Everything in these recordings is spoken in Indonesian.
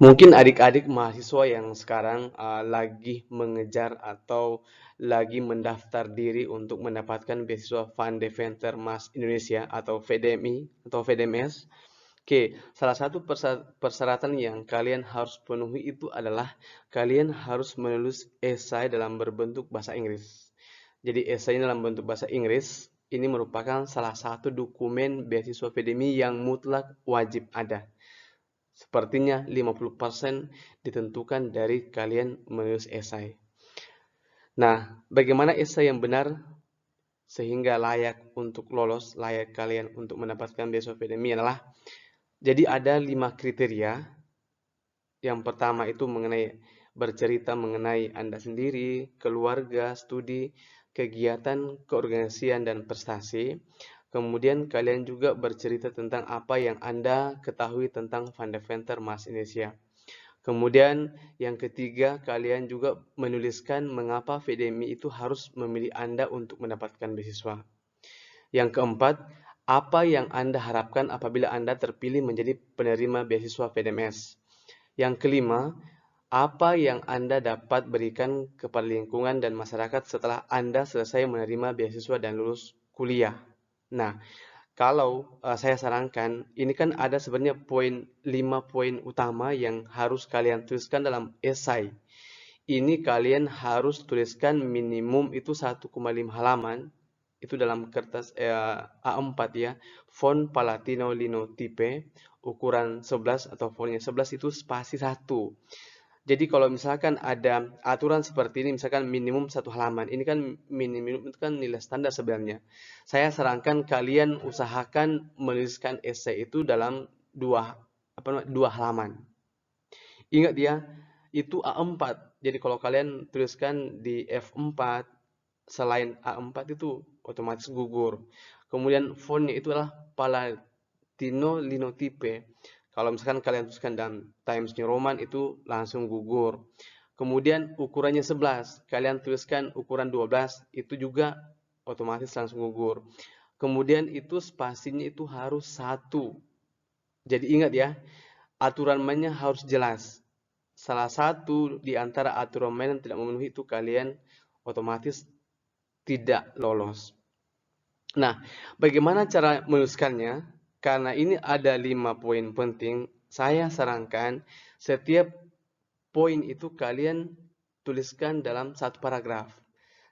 Mungkin adik-adik mahasiswa yang sekarang lagi mengejar atau lagi mendaftar diri untuk mendapatkan beasiswa Van Deventer Mas Indonesia atau VDMI atau VDMS. Oke, salah satu persyaratan yang kalian harus penuhi itu adalah kalian harus menulis esai dalam berbentuk bahasa Inggris. Jadi esai dalam bentuk bahasa Inggris ini merupakan salah satu dokumen beasiswa VDMI yang mutlak wajib ada. Sepertinya 50% ditentukan dari kalian menulis esai. Nah, bagaimana esai yang benar sehingga layak untuk lolos, layak kalian untuk mendapatkan beasiswa akademi adalah, jadi ada 5 kriteria. Yang pertama itu bercerita mengenai Anda sendiri, keluarga, studi, kegiatan, keorganisasian, dan prestasi. Kemudian kalian juga bercerita tentang apa yang Anda ketahui tentang Van Deventer Mas Indonesia. Kemudian yang ketiga, kalian juga menuliskan mengapa VDMI itu harus memilih Anda untuk mendapatkan beasiswa. Yang keempat, apa yang Anda harapkan apabila Anda terpilih menjadi penerima beasiswa VDMS. Yang kelima, apa yang Anda dapat berikan kepada lingkungan dan masyarakat setelah Anda selesai menerima beasiswa dan lulus kuliah. Nah, kalau saya sarankan, ini kan ada sebenarnya 5 poin utama yang harus kalian tuliskan dalam esai. Ini kalian harus tuliskan minimum itu 1,5 halaman. Itu dalam kertas A4 ya. Font Palatino Linotype, ukuran 11 atau fontnya 11 itu spasi 1. Jadi kalau misalkan ada aturan seperti ini, misalkan minimum 1 halaman, ini kan minimum itu kan nilai standar sebenarnya. Saya sarankan kalian usahakan menuliskan esai itu dalam dua halaman. Ingat ya, itu A4. Jadi kalau kalian tuliskan di F4, selain A4 itu otomatis gugur. Kemudian fontnya itu adalah Palatino Linotype. Kalau misalkan kalian tuliskan dalam Times New Roman itu langsung gugur. Kemudian ukurannya 11, kalian tuliskan ukuran 12, itu juga otomatis langsung gugur. Kemudian itu spasinya itu harus 1. Jadi ingat ya, aturan mainnya harus jelas. Salah satu di antara aturan main yang tidak memenuhi itu kalian otomatis tidak lolos. Nah, bagaimana cara menuliskannya? Karena ini ada 5 poin penting, saya sarankan setiap poin itu kalian tuliskan dalam satu paragraf.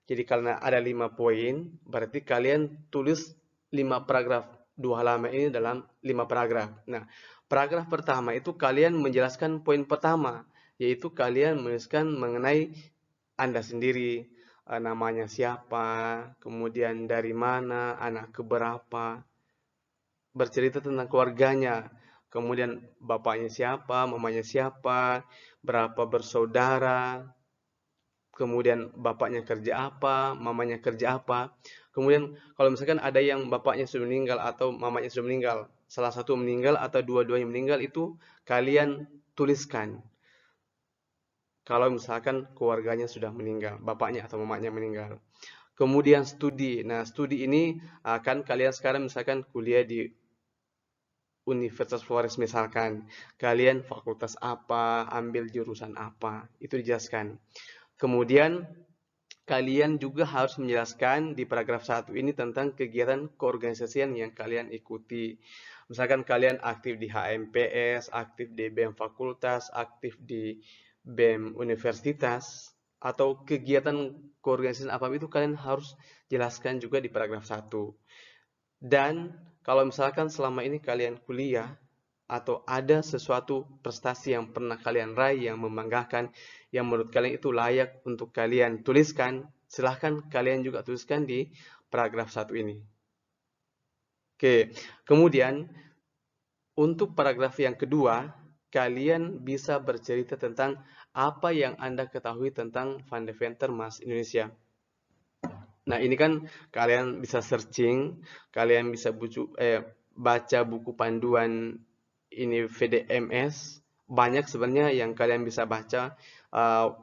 Jadi karena ada 5 poin, berarti kalian tulis 5 paragraf. 2 halaman ini dalam 5 paragraf. Nah, paragraf pertama itu kalian menjelaskan poin pertama, yaitu kalian menuliskan mengenai Anda sendiri, namanya siapa, kemudian dari mana, anak keberapa, bercerita tentang keluarganya, kemudian bapaknya siapa, mamanya siapa, berapa bersaudara, kemudian bapaknya kerja apa, mamanya kerja apa. Kemudian kalau misalkan ada yang bapaknya sudah meninggal atau mamanya sudah meninggal, salah satu meninggal atau dua-duanya meninggal, itu kalian tuliskan. Kalau misalkan keluarganya sudah meninggal, bapaknya atau mamanya meninggal. Kemudian studi. Nah, studi ini kan kalian sekarang misalkan kuliah di Universitas Flores misalkan. Kalian fakultas apa, ambil jurusan apa, itu dijelaskan. Kemudian kalian juga harus menjelaskan di paragraf 1 ini tentang kegiatan keorganisasian yang kalian ikuti. Misalkan kalian aktif di HMPS, aktif di BEM fakultas, aktif di BEM universitas, atau kegiatan keorganisasian apa itu kalian harus jelaskan juga di paragraf 1. Dan kalau misalkan selama ini kalian kuliah, atau ada sesuatu prestasi yang pernah kalian raih yang membanggakan, yang menurut kalian itu layak untuk kalian tuliskan, silahkan kalian juga tuliskan di paragraf 1 ini. Oke, kemudian untuk paragraf yang kedua, kalian bisa bercerita tentang apa yang Anda ketahui tentang Van Deventer Mas Indonesia. Nah, ini kan kalian bisa searching, kalian bisa baca buku panduan ini VDMS, banyak sebenarnya yang kalian bisa baca,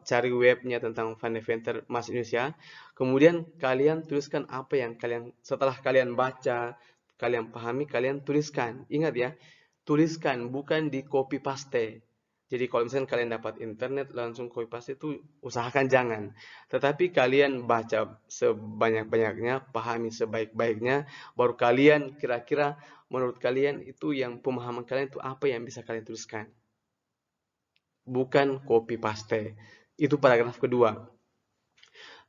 cari webnya tentang Van Deventer Mas Indonesia. Kemudian kalian tuliskan apa yang setelah kalian baca, kalian pahami, kalian tuliskan. Ingat ya, tuliskan bukan di copy paste. Jadi kalau misalnya kalian dapat internet langsung copy paste itu usahakan jangan. Tetapi kalian baca sebanyak-banyaknya, pahami sebaik-baiknya, baru kalian kira-kira menurut kalian itu yang pemahaman kalian itu apa yang bisa kalian tuliskan. Bukan copy paste. Itu paragraf kedua.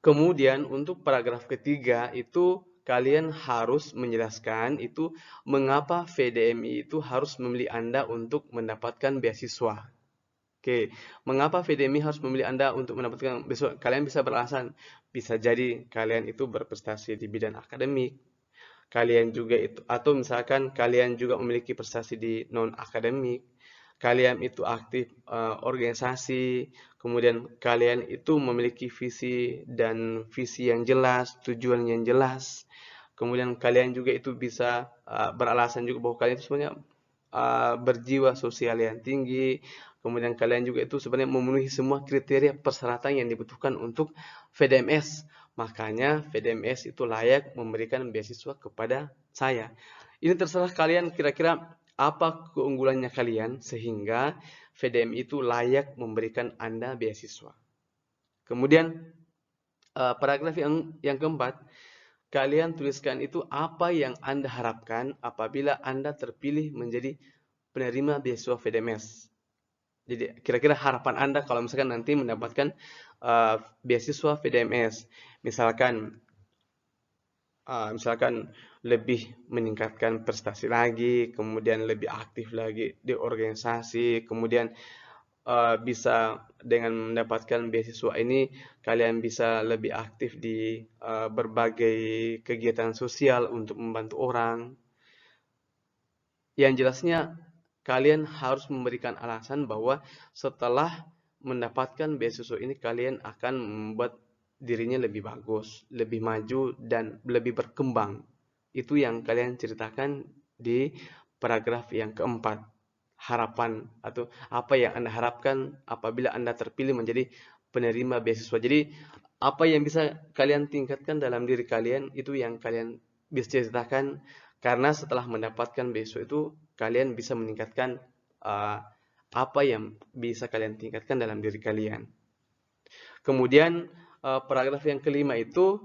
Kemudian untuk paragraf ketiga itu kalian harus menjelaskan itu mengapa VDMI itu harus memilih Anda untuk mendapatkan beasiswa. Oke, mengapa VDMI harus memilih Anda untuk mendapatkan beasiswa? Kalian bisa beralasan, bisa jadi kalian itu berprestasi di bidang akademik, kalian juga itu, atau misalkan kalian juga memiliki prestasi di non akademik, kalian itu aktif organisasi, kemudian kalian itu memiliki visi dan visi yang jelas, tujuan yang jelas, kemudian kalian juga itu bisa beralasan juga bahwa kalian itu sebenarnya berjiwa sosial yang tinggi, kemudian kalian juga itu sebenarnya memenuhi semua kriteria persyaratan yang dibutuhkan untuk VDMS. Makanya VDMS itu layak memberikan beasiswa kepada saya. Ini terserah kalian kira-kira apa keunggulannya kalian sehingga VDM itu layak memberikan Anda beasiswa. Kemudian paragraf yang keempat, kalian tuliskan itu apa yang Anda harapkan apabila Anda terpilih menjadi penerima beasiswa VDMS. Jadi kira-kira harapan Anda kalau misalkan nanti mendapatkan beasiswa VDMS, misalkan lebih meningkatkan prestasi lagi, kemudian lebih aktif lagi di organisasi, kemudian bisa dengan mendapatkan beasiswa ini kalian bisa lebih aktif di berbagai kegiatan sosial untuk membantu orang. Yang jelasnya kalian harus memberikan alasan bahwa setelah mendapatkan beasiswa ini kalian akan membuat dirinya lebih bagus, lebih maju, dan lebih berkembang. Itu yang kalian ceritakan di paragraf yang keempat. Harapan atau apa yang Anda harapkan apabila Anda terpilih menjadi penerima beasiswa. Jadi apa yang bisa kalian tingkatkan dalam diri kalian itu yang kalian bisa ceritakan, karena setelah mendapatkan beasiswa itu kalian bisa meningkatkan apa yang bisa kalian tingkatkan dalam diri kalian. Kemudian paragraf yang kelima itu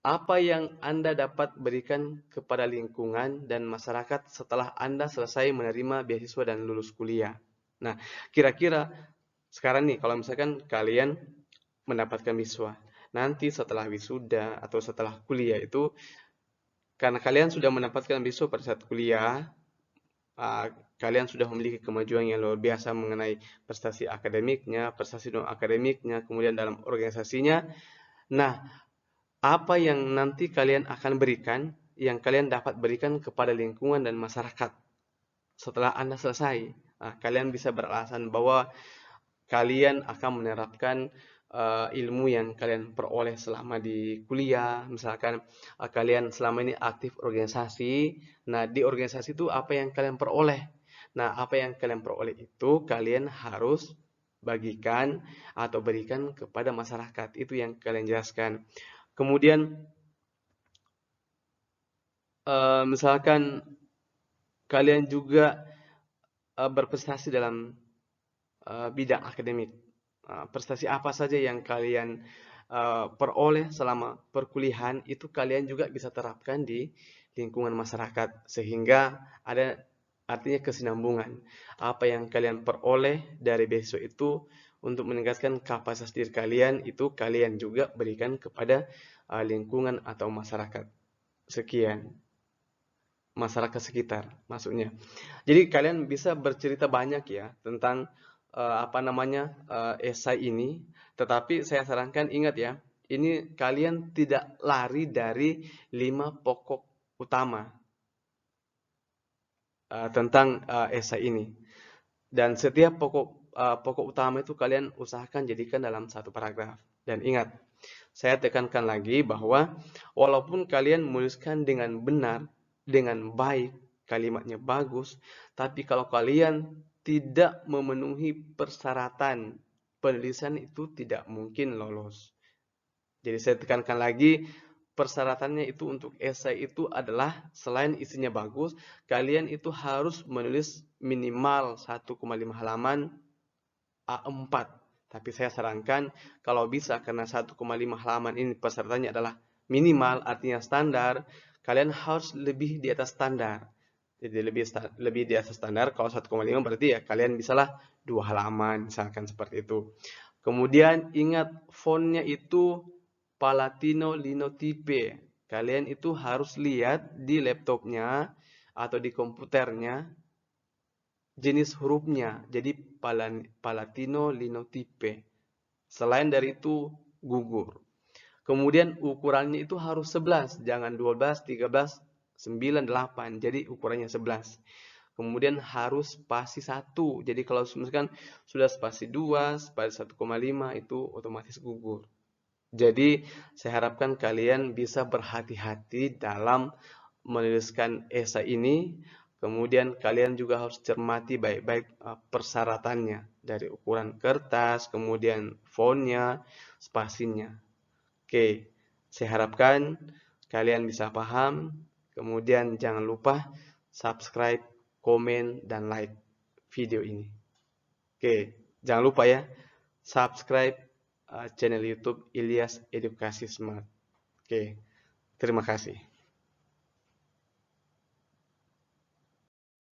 apa yang Anda dapat berikan kepada lingkungan dan masyarakat setelah Anda selesai menerima beasiswa dan lulus kuliah. Nah, kira-kira sekarang nih kalau misalkan kalian mendapatkan beasiswa, nanti setelah wisuda atau setelah kuliah itu, karena kalian sudah mendapatkan beasiswa pada saat kuliah, kalian sudah memiliki kemajuan yang luar biasa mengenai prestasi akademiknya, prestasi non akademiknya, kemudian dalam organisasinya. Nah, apa yang nanti kalian akan berikan, yang kalian dapat berikan kepada lingkungan dan masyarakat setelah Anda selesai? Kalian bisa beralasan bahwa kalian akan menerapkan ilmu yang kalian peroleh selama di kuliah. Misalkan kalian selama ini aktif organisasi. Nah, di organisasi itu apa yang kalian peroleh? Nah, apa yang kalian peroleh itu kalian harus bagikan atau berikan kepada masyarakat. Itu yang kalian jelaskan. Kemudian misalkan kalian juga berprestasi dalam bidang akademik. Prestasi apa saja yang kalian peroleh selama perkuliahan itu kalian juga bisa terapkan di lingkungan masyarakat sehingga ada artinya kesinambungan. Apa yang kalian peroleh dari beasiswa itu untuk meningkatkan kapasitas diri kalian itu kalian juga berikan kepada lingkungan atau masyarakat. Sekian, masyarakat sekitar maksudnya. Jadi kalian bisa bercerita banyak ya tentang esai ini, tetapi saya sarankan ingat ya, ini kalian tidak lari dari 5 pokok utama tentang esai ini. Dan setiap pokok utama itu kalian usahakan jadikan dalam satu paragraf. Dan ingat, saya tekankan lagi bahwa walaupun kalian menuliskan dengan benar, dengan baik, kalimatnya bagus, tapi kalau kalian tidak memenuhi persyaratan penulisan itu tidak mungkin lolos. Jadi saya tekankan lagi, persyaratannya itu untuk esai itu adalah selain isinya bagus, kalian itu harus menulis minimal 1,5 halaman A4. Tapi saya sarankan kalau bisa, karena 1,5 halaman ini persyaratannya adalah minimal, artinya standar, kalian harus lebih di atas standar. Jadi lebih di atas standar. Kalau 1,5 berarti ya kalian bisalah 2 halaman, misalkan seperti itu. Kemudian ingat fontnya itu Palatino Linotype. Kalian itu harus lihat di laptopnya atau di komputernya jenis hurufnya. Jadi Palatino Linotype. Selain dari itu gugur. Kemudian ukurannya itu harus 11, jangan 12, 13, 9, 8. Jadi ukurannya 11. Kemudian harus spasi 1. Jadi kalau misalkan sudah spasi 2, spasi 1,5 itu otomatis gugur. Jadi saya harapkan kalian bisa berhati-hati dalam menuliskan esai ini. Kemudian kalian juga harus cermati baik-baik persyaratannya dari ukuran kertas, kemudian fontnya, spasinya. Oke, saya harapkan kalian bisa paham. Kemudian jangan lupa subscribe, komen, dan like video ini. Oke, jangan lupa ya, subscribe channel YouTube Ilyas Edukasi Smart. Oke, terima kasih.